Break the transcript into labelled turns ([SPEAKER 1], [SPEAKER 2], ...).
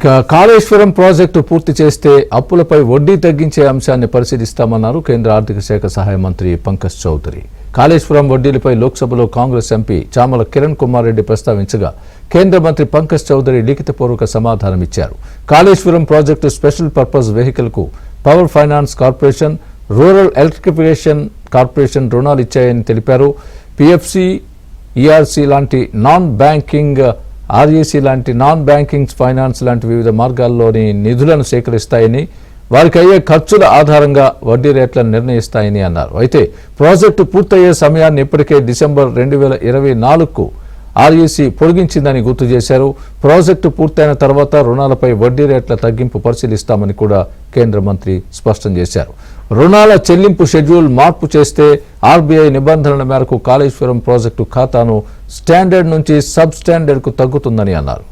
[SPEAKER 1] ఇక కాళేశ్వరం ప్రాజెక్టు పూర్తి చేస్తే అప్పులపై వడ్డీ తగ్గించే అంశాన్ని పరిశీలిస్తామన్నారు కేంద్ర ఆర్థిక శాఖ సహాయ మంత్రి పంకజ్ చౌదరి. కాళేశ్వరం వడ్డీలపై లోక్సభలో కాంగ్రెస్ ఎంపీ చామల కిరణ్ కుమార్ రెడ్డి ప్రస్తావించగా కేంద్ర మంత్రి పంకజ్ చౌదరి లిఖితపూర్వక సమాధానమిచ్చారు. Kaleshwaram project special purpose vehicle కు power finance corporation, rural electrification corporation రుణాలు ఇచ్చాయని తెలిపారు. పిఎఫ్సి, ఈఆర్సీ లాంటి నాన్ బ్యాంకింగ్, ఆర్ఈసీ లాంటి నాన్ బ్యాంకింగ్ ఫైనాన్స్ లాంటి వివిధ మార్గాల్లోని నిధులను సేకరిస్తాయని, వారికి అయ్యే ఖర్చుల ఆధారంగా వడ్డీ రేట్లను నిర్ణయిస్తాయని అన్నారు. అయితే ప్రాజెక్టు పూర్తయ్యే సమయాన్ని ఇప్పటికే డిసెంబర్ 2024కు ఆర్ఈసీ పొడిగించిందని గుర్తు చేశారు. ప్రాజెక్టు పూర్తయిన తర్వాత రుణాలపై వడ్డీ రేట్ల తగ్గింపు పరిశీలిస్తామని కూడా కేంద్ర మంత్రి స్పష్టం చేశారు. రుణాల చెల్లింపు షెడ్యూల్ మార్పు చేస్తే ఆర్బీఐ నిబంధనల మేరకు కాళేశ్వరం ప్రాజెక్టు ఖాతాను స్టాండర్డ్ నుంచి సబ్ స్టాండర్డ్ కు తగ్గుతుందని అన్నారు.